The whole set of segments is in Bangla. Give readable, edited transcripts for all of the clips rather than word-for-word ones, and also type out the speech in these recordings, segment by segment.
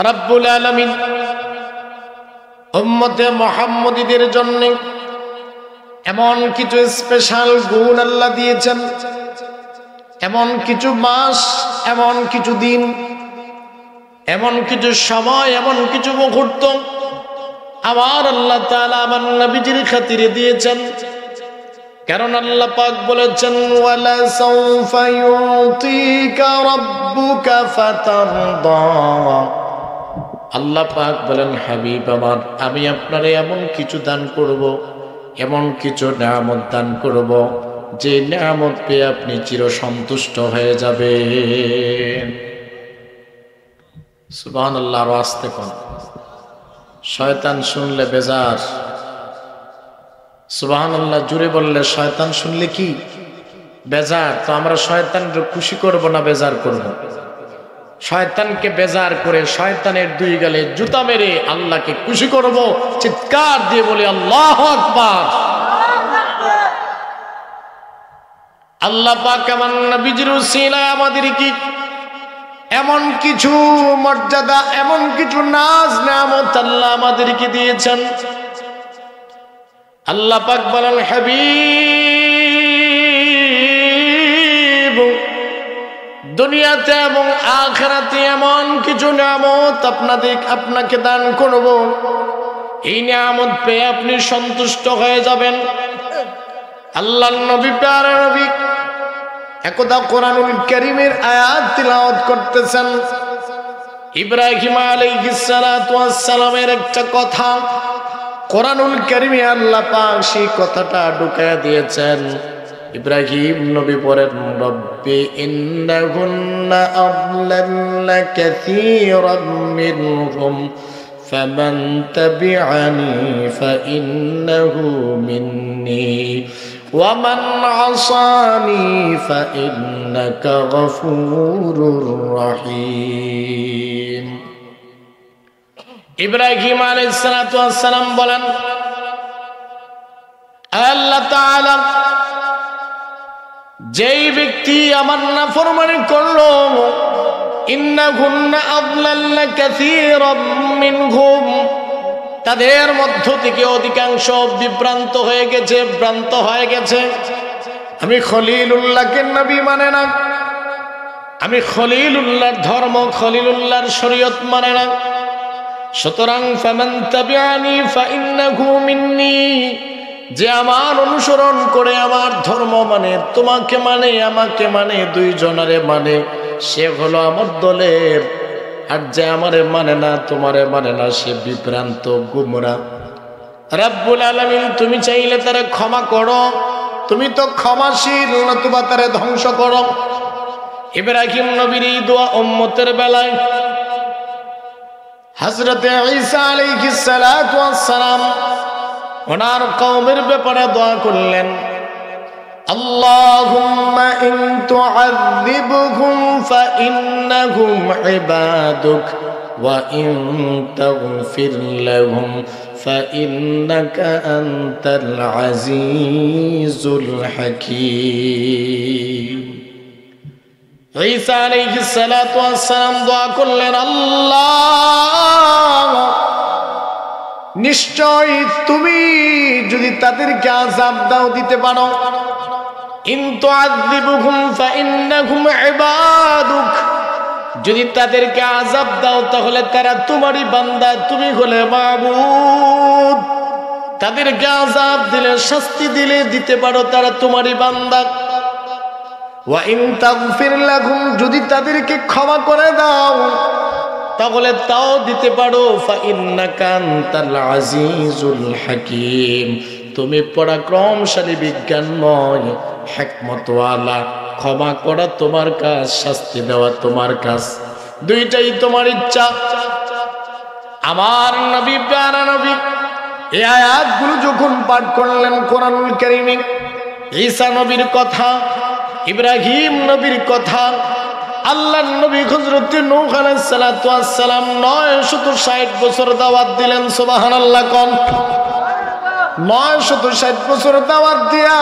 রব্বুল আলামিন উম্মতে মুহাম্মদীদের জন্য এমন কিছু স্পেশাল গুণ আল্লাহ দিয়েছেন, এমন কিছু মাস, এমন কিছু দিন, এমন কিছু সময়, এমন কিছু মুহূর্ত আমার আল্লাহ তাআলা আমার নবীজির খাতিরে দিয়েছেন। কারণ আল্লাহ পাক বলেছেন, ওয়ালা সাউফা ইউতিকা রাব্বুকা ফাতারদা। আল্লাহ পাক বলেন, হাবিব আমার, আমি আপনারে এমন কিছু দান করব, এমন কিছু নিয়ামত দান করব, যে নিয়ামত পেয়ে আপনি চিরসন্তুষ্ট হয়ে যাবেন। সুবহানাল্লাহ। আর আস্তে কোন শয়তান শুনলে বেজার। সুবহানাল্লাহ জুড়ে বললে শয়তান শুনলে কি বেজার। তো আমরা শয়তানকে খুশি করব না বেজার করব? শয়তানকে বেজার করে শয়তানের দুই গালে জুতা মেরে আল্লাহকে খুশি করব। চিৎকার দিয়ে বলি আল্লাহু আকবার। আল্লাহ পাক আমার নবীজির উসিলায় আমাদের কি এমন কিছু মর্যাদা, এমন কিছু নাজ নেয়ামত আল্লাহ আমাদেরকে দিয়েছেন। আল্লাহ পাক বলেন, হাবিব, দুনিয়াতে এবং আখিরাতে এমন কিছু নিয়ামত আপনাকে দান করব, এই নিয়ামত পেয়ে আপনি সন্তুষ্ট হয়ে যাবেন। আল্লাহর নবী, প্যারা নবী একদা কোরআনুল কারীমের আয়াত তিলাওয়াত করতেছেন। ইব্রাহিম আলাইহিস সালাতু ওয়াস সালামের একটা কথা কোরআনুল কারীমে আল্লাহ পাক সেই কথাটা ঢুকায়া দিয়েছেন। ইব্রাহিম নবী পড়েন, রব্বি ইন্নাহুন্না আদলাল্লা কাসীরাম মিনহুম ফামান তাবিআনি ফাইন্নাহু মিন্নী ওয়ামান আসানি ফাইন্নাকা গফুরুর রহিম। ইব্রাহিম আলাইহিস সালাতু ওয়াস সালাম বলেন, আল্লাহ তাআলা, যেই ব্যক্তি আমার নাফরমানি করলো, ইন্নাহুন্না আদলাল্লা কাসীরাম মিনহুম, তাদের মধ্য থেকে অধিকাংশ বিভ্রান্ত হয়ে গেছে, ভ্রান্ত হয়ে গেছে। আমি খলিলুল্লাহকে নবী মানে না, আমি খলিলুল্লাহর ধর্ম, খলিলুল্লাহর শরীয়ত মানে না। সুতরাং ফামান তাবিআনি ফাইন্নাহু মিন্নী, যে আমার অনুসরণ করে আমার ধর্ম মানে, তোমাকে মানে, আমাকে মানে, দুইজনারে মানে, সে হলো আমার দলের। আর যে আমারে মানে না, তোমারে মানে না, সে বিভ্রান্ত, গুমরাহ। রব্বুল আলামিন তুমি চাইলে তারে ক্ষমা করো, তুমি তো ক্ষমাশীল, নতুবা তারে ধ্বংস করো। ইব্রাহিম নবীর এই দোয়া উম্মতের বেলায় হযরতে ঈসা আলাইহিস সালাতু ওয়াস সালাম ওনার কওমের ব্যাপারে দোয়া করলেন, আল্লাহুম্মা ইন তুআযিবহুম ফাইন্নাহুম ইবাদুক ওয়া ইন তাগফির লাহুম ফাইন্নাকা আনতাল আজিজুল হাকীম। ঈসা আলাইহিস সালাতু ওয়াস সালাম দোয়া করলেন, আল্লাহ, নিশ্চয় তুমি যদি তাদেরকে আযাব দাও, দিতে পারো, ইন তুআযিবহুম ফাইন্নাহুম ইবাদুক, যদি তাদেরকে আযাব দাও তাহলে তারা তোমারই বান্দা, তুমি হলে মাবুদ। তাদেরকে আযাব দিলে, শাস্তি দিলে, দিতে পারো, তারা তোমারই বান্দা। ওয়া ইন তাগফির লাহুম, যদি তাদেরকে ক্ষমা করে দাও তাহলে তাও দিতে পারো, ফাইন্নাকা আনতাল আজিজুল হাকীম, তুমি পরাক্রমশালী, বিজ্ঞানময়, হিকমতওয়ালা। ক্ষমা করা তোমার কাজ, শাস্তি দেওয়া তোমার কাজ, দুইটাই তোমার ইচ্ছা। আমার নবী, প্যারা নবী এই আয়াতগুলো যখন পাঠ করলেন কোরআনুল কারীমে, ঈসা নবীর কথা, ইব্রাহিম নবীর কথা, আল্লাহর নবী হযরত নূহ আলাইহিস সালাতু ওয়াস সালাম 960 বছর দাওয়াত দিলেন। সুবহানাল্লাহ কোন 960 বছর দাওয়াত দিয়া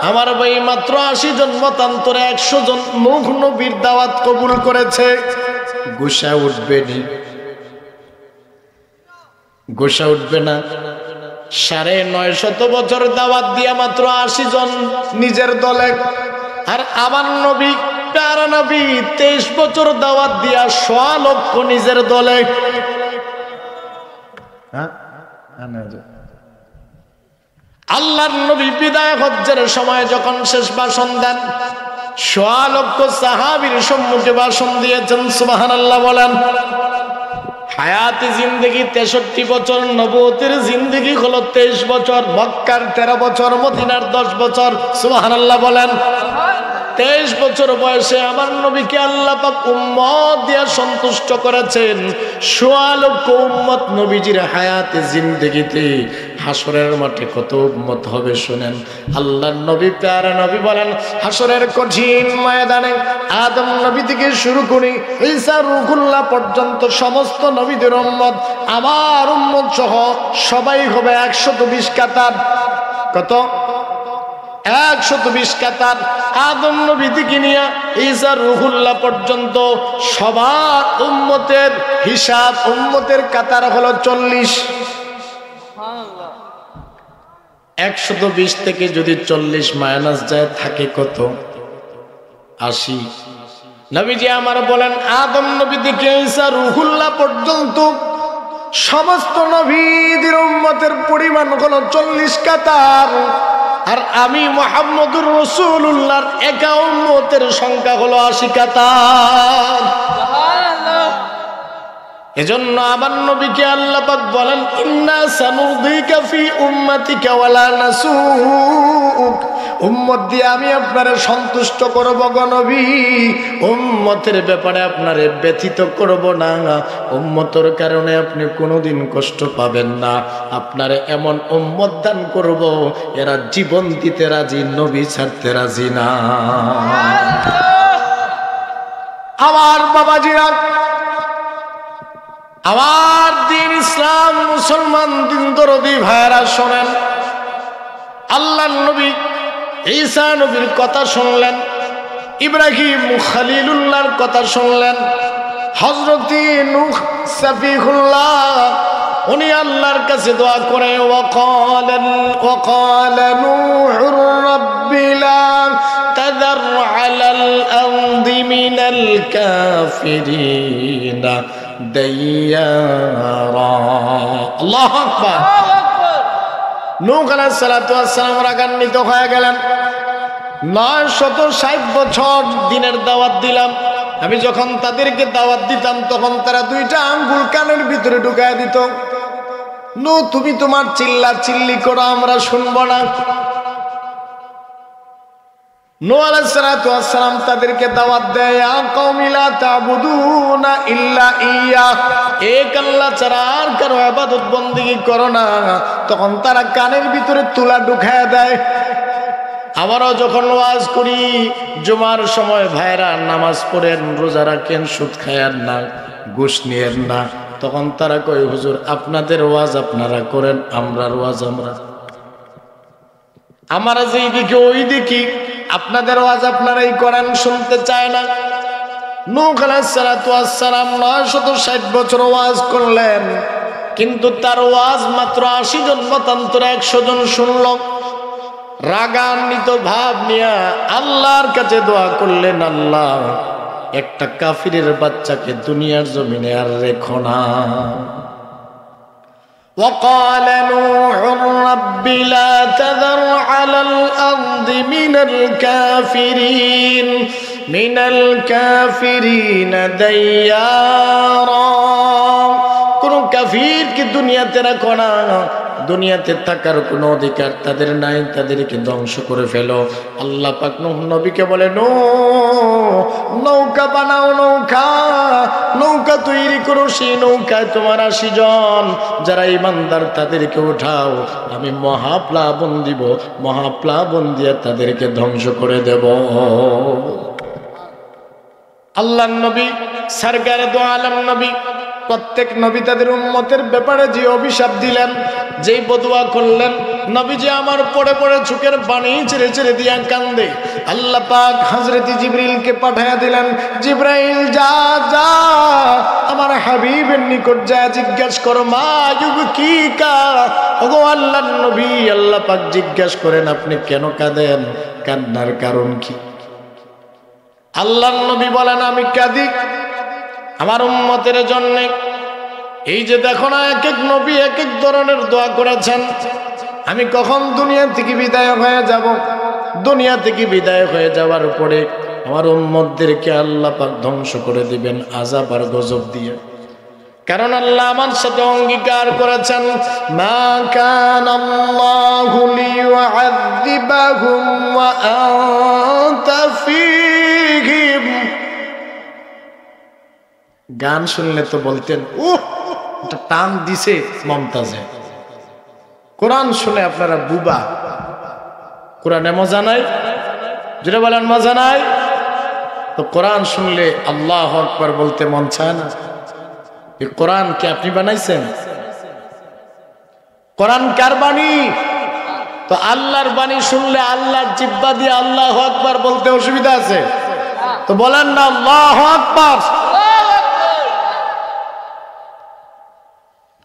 আমার ভাই মাত্র 80 জন মতান্তরে 100 জন নূহ নবীর দাওয়াত কবুল করেছে। গোসা উঠবে নি? গোসা উঠবে না? 950 বছর দাওয়াত দিয়া মাত্র 80 জন নিজের দলে, আর আমার নবী প্যারা নবী 23 বছর দাওয়াত দিয়া 100 লক্ষ নিজের দলে। আল্লাহর নবী বিদায় হজ্জের সময় যখন শেষ ভাষণ দেন, 100 লক্ষ সাহাবীর সম্মুখে ভাষণ দিয়েছেন। সুবহানাল্লাহ বলেন। হায়াতি জিন্দেগি 63 বছর, নবুয়তের জিন্দেগি হলো 23 বছর, মক্কার 13 বছর, মদিনার 10 বছর। সুবহানাল্লাহ বলেন। 23 বছর বয়সে আমার নবীকে আল্লাহ পাক উম্মত দিয়া সন্তুষ্ট করেছেন। 100 লক্ষ উম্মত নবীজির হায়াতে জিন্দেগিতে। হাসরের মাঠে কত উম্মত হবে শুনেন। আল্লাহর নবী প্যারা নবী বলেন, হাসরের কঠিন ময়দানে আদম নবী থেকে শুরু করে ঈসা রূহুল্লাহ পর্যন্ত সমস্ত নবীদের উম্মত, আমার উম্মত সহ সবাই হবে 120 কাতার। কত? 120 কাতার। আদম নবী থেকে নিয়ে ঈসা রূহুল্লাহ পর্যন্ত সবার উম্মতের হিসাব, উম্মতের কাতার হলো 40। 120 থেকে যদি 40 মাইনাস যায় থাকে কত? 80। নবীজি আমার বলেন, আদম নবী থেকে ঈসা রূহুল্লাহ পর্যন্ত সমস্ত নবীদের উম্মতের পরিমাণ হলো 40 কাতার। আর আমি মুহাম্মদুর রাসূলুল্লাহর একা উম্মতের সংখ্যা হলো 80 কাতার। এজন্য আমার নবীকে আল্লাহ পাক বলেন, ইন্না সানুযিকা ফি উম্মাতিকা ওয়ালা নাসুক। উম্মত দিয়ে আমি আপনারে সন্তুষ্ট করব গো নবী, উম্মতের ব্যাপারে আপনারে ব্যথিত করব না। উম্মতের কারণে আপনি কোনোদিন কষ্ট পাবেন না। আপনারে এমন উম্মত দান করব, এরা জীবন দিতে রাজি, নবী ছাড়তে রাজি না। আমার বাবাজিরা, আমার দিন ইসলাম মুসলমান দিন দরদি ভাইরা শোনেন। আল্লাহর নবী ঈসা নবীর কথা শুনলেন, ইব্রাহিম খলিলুল্লাহর কথা শুনলেন, হযরত নূহ সফিহুল্লাহ উনি আল্লাহর কাছে দোয়া করে, ওয়াকালা নূহুর রাব্বি লা তাযার আলাল আরদি মিনাল কাফিরিনা দাইয়ারা। আল্লাহু আকবার। নূহ আলাইহিস সালাতু ওয়াস সালাম রাগান্বিত হয়ে গেলেন। 960 বছর দিনের দাওয়াত দিলাম। আমি যখন তাদেরকে দাওয়াত দিতাম তখন তারা 2টা আঙ্গুল কানের ভিতরে ঢুকায় দিত। নূহ, তুমি তোমার চিল্লা চিল্লি করো, আমরা শুনবো না। নূহ আলাইহিস সালাতু ওয়াস সালাম তাদেরকে দাওয়াত দেয়, ইয়া কওমি লা তা'বুদুনা ইল্লা ইয়া, এক আল্লাহ ছাড়া আর কারো ইবাদত বندگی করো না। তখন তারা কানের ভিতরে তুলা ঢুকায় দেয়। আমারও যখন ওয়াজ করি, জুমার সময় ভাইরা নামাজ পড়েন, রোজা রাখেন, সুদ খায়েন না, ঘুষ নিয়েন না, তখন তারা কয়, হুজুর আপনাদের ওয়াজ আপনারা করেন, আমরার ওয়াজ আমরা যেই দিকে ওই দিকে, আপনাদের ওয়াজ আপনারাই করেন, শুনতে চায় না। নূহ আলাইহিস সালাতু ওয়াস সালাম 960 বছর ওয়াজ করলেন, কিন্তু তার ওয়াজ মাত্র 80 জন মতান্তরে 100 জন শুনল। রাগান্বিত ভাব নিয়ে আল্লাহর কাছে দোয়া করলেন, আল্লাহ একটা কাফিরের বাচ্চাকে দুনিয়ার জমিনে আর রেখো না। وقال نوح رب لا تذر على الأرض من الكافرين ديارا। কোন কাফিরকে দুনিয়াতে রাখো না, দুনিয়াতে থাকার কোনো অধিকার তাদের নাই, তাদেরকে ধ্বংস করে ফেলো। আল্লাহ পাক নূহ নবীকে বলে, নৌকা বানাও, নৌকা তৈরি করো, সেই নৌকায় তোমার 80 জন যারা ঈমানদার তাদেরকে উঠাও, আমি মহাপ্লাবন দিব, মহাপ্লাবন দিয়ে তাদেরকে ধ্বংস করে দেব। আল্লাহর নবী সরকারে দো আলম নবী প্রত্যেক নবী তাদের উম্মতের ব্যাপারে যে অভিশাপ দিলেন, যেই বদুয়া করলেন, নবীজি আমার পড়ে পড়ে চোখের পানি ছেড়ে ছেড়ে দিয়া কান্দে। আল্লাহ পাক হযরত জিবরিলকে পাঠিয়ে দিলেন, জিবরাইল যা যা আমার হাবিবের নিকট যা জিজ্ঞেস করো, মা ইউবকিকা, ওগো আল্লাহর নবী, আল্লাহ পাক জিজ্ঞেস করেন আপনি কেন কাঁদেন, কান্নার কারণ কি? আল্লাহর নবী বলেন আমি কাঁদি আমার উম্মতের জন্য। এই যে দেখো না, এক এক নবী এক এক ধরনের দোয়া করেছেন, আমি কখন দুনিয়া থেকে বিদায় হয়ে যাব, দুনিয়া থেকে বিদায় হয়ে যাওয়ার পরে আমার উম্মতদেরকে আল্লাহ পাক ধ্বংস করে দিবেন আযাব আর গজব দিয়ে। কারণ আল্লাহ আমার সাথে অঙ্গীকার করেছেন, মা কানাল্লাহু লিয়ুআযযিবাহুম ওয়া আনতা ফীহিম। গান শুনলে তো বলতেন এটা টান দিছে মমতাজে। কোরআন শুনে আপনারা বুবা, কোরআনে মজা নাই, যেটা বলেন মজা নাই। তো কোরআন শুনলে আল্লাহু আকবার বলতে মন চায় না? এই কোরআন কি আপনি বানাইছেন? কোরআন কার বাণী? তো আল্লাহর বাণী শুনলে আল্লাহর জিহ্বা দিয়ে আল্লাহু আকবার বলতে অসুবিধা আছে? তো বলেন না আল্লাহু আকবার।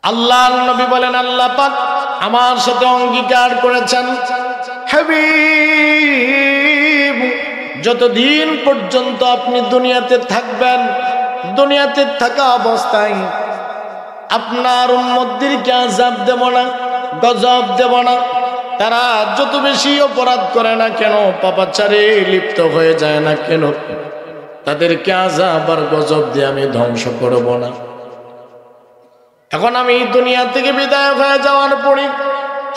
আল্লাহর নবী বলেন আল্লাহ পাক আমার সাথে অঙ্গীকার করেছেন, হাবিব যতদিন পর্যন্ত আপনি দুনিয়াতে থাকবেন, দুনিয়াতে থাকা অবস্থায় আপনার উম্মতদেরকে আযাব দেব না, গজব দেব না। তারা যত বেশি অপরাধ করে না কেন, পাপাচারে লিপ্ত হয়ে যায় না কেন, তাদেরকে আযাব আর গজব দিয়ে আমি ধ্বংস করব না। এখন আমি দুনিয়া থেকে বিদায় হয়ে যাওয়ার পরে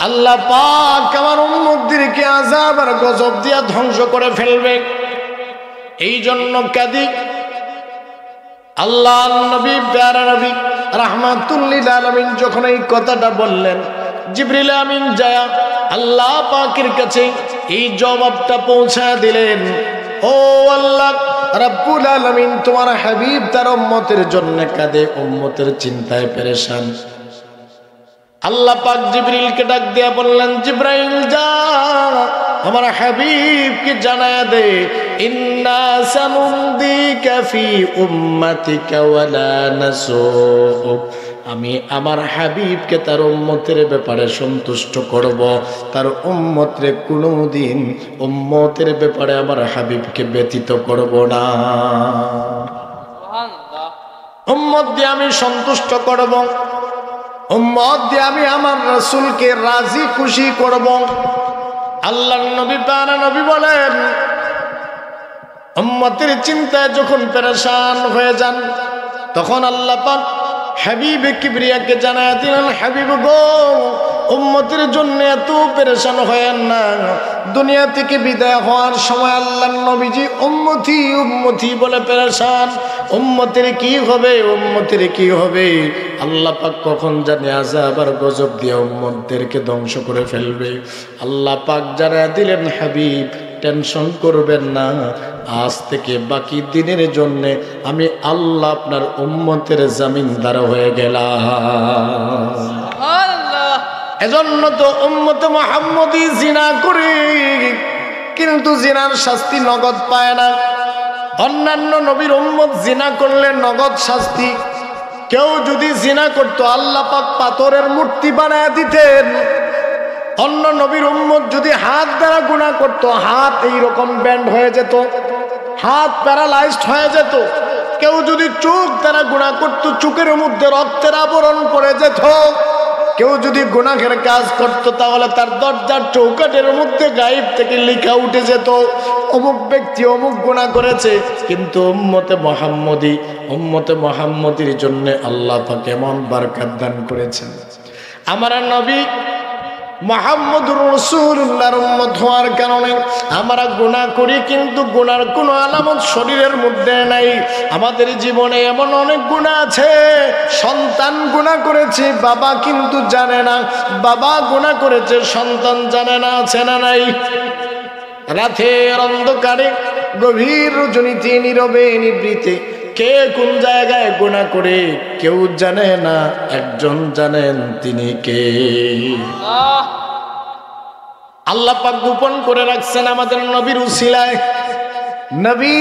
আল্লাহ পাক আমার উম্মতদেরকে আযাব আর গজব দিয়ে ধ্বংস করে ফেলবে। এই জন্য কাঁদি। আল্লাহর নবী প্যারা নবী রাহমাতুল লিল আলামিন যখন এই কথাটা বললেন, জিবরিল আমিন যায় আল্লাহ পাকের কাছে এই জবাবটা পৌঁছায় দিলেন, ও আল্লাহ রাব্বুল আলামিন, তোমার হাবিব তার উম্মতের জন্য কাঁদে, উম্মতের চিন্তায় পেরেশান। আল্লাহ পাক জিবরিলকে ডাক দিয়া বললেন, জিবরাইল যা আমার হাবিবকে জানায়া দে, ইন্না সানুমদিকা ফি উম্মাতিকা ওয়ালা নাসুক। আমি আমার হাবিবকে তার উম্মতের ব্যাপারে সন্তুষ্ট করব, তার উম্মতরে কোনোদিন উম্মতের ব্যাপারে আমার হাবিবকে ব্যতীত করব না। উম্মত দিয়ে আমি সন্তুষ্ট করব, উম্মত দিয়ে আমি আমার রাসূলকে রাজি খুশি করব। আল্লাহর নবী প্যারা নবী বলেন, উম্মতের চিন্তায় যখন পেরেশান হয়ে যান, তখন আল্লাহ পাক হাবিব কিবরিয়াকে জানায় দিলেন, হাবিব গো, উম্মতের জন্য এত পেরেশান হয়েন না। দুনিয়া থেকে বিদায় হওয়ার সময় আল্লাহর নবীজি উম্মতি উম্মতি বলে পেরেশান, উম্মতের কি হবে, উম্মতের কি হবে। আল্লাহ পাক কখন জানে আযাব আর গজব দিয়ে উম্মতদেরকে ধ্বংস করে ফেলবে। আল্লাহ পাক জানায় দিলেন, হাবিব টেনশন করবেন না, আজ থেকে বাকি দিনের জন্য আমি আল্লাহ আপনার উম্মতের জামিনদার হয়ে গেলাম। এজন্য তো উম্মতে মুহাম্মদী জিনা করে, কিন্তু জিনার শাস্তি নগদ পায় না। অন্যান্য নবীর উম্মত জিনা করলে নগদ শাস্তি। কেউ যদি জিনা করতো আল্লাহ পাক পাথরের মূর্তি বানায় দিতেন। অন্য নবীর উম্মত যদি হাত দ্বারা গুনাহ করতো, হাত এইরকম ব্যান্ড হয়ে যেত, হাত প্যারালাইজড হয়ে যেত। কেউ যদি চোখ দ্বারা গুনাহ করতো, চোখের মধ্যে রক্তের আবরণ পড়ে যেত। কেউ যদি গুনাহের কাজ করত, তাহলে তার দরজার চৌকাঠের মধ্যে গায়েব থেকে লেখা উঠে যেত, অমুক ব্যক্তি অমুক গুনাহ করেছে। কিন্তু উম্মতে মুহাম্মদীর জন্য আল্লাহ পাক এমন বরকত দান করেছেন। আমার নবী মুহাম্মদুর রাসূলুল্লাহর উম্মত হওয়ার কারণে আমরা গুনাহ করি, কিন্তু গুনার কোনো আলামত শরীরের মধ্যে নাই। আমাদের জীবনে এমন অনেক গুনাহ আছে, সন্তান গুনাহ করেছে, বাবা কিন্তু জানে না, বাবা গুনাহ করেছে, সন্তান জানে না, আছে না নাই? রাতের অন্ধকারে গভীর রজনীতে নীরবে নিভৃতে কে কোন জায়গায় গুনাহ করে কেউ জানে না, একজন জানেন, তিনি কে? আল্লাহ পাক গোপন করে রাখছেন আমাদের নবীর উসিলায়। নবী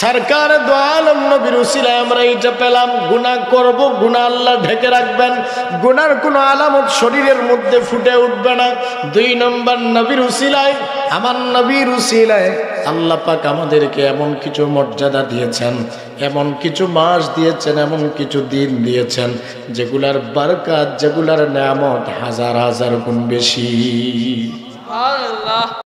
সরকার দো আলম নবীর উসিলায় আমরা এইটা পেলাম। গুনাহ করব, গুনাহ আল্লাহ ঢেকে রাখবেন, গুনার কোনো আলামত শরীরের মধ্যে ফুটে উঠবে না। 2 নম্বর নবীর উসিলায়, আমার নবীর উসিলায় আল্লাহ পাক আমাদেরকে এমন কিছু মর্যাদা দিয়েছেন, এমন কিছু মাস দিয়েছেন, এমন কিছু দিন দিয়েছেন যেগুলার বরকত, যেগুলার নেয়ামত হাজার হাজার গুণ বেশি।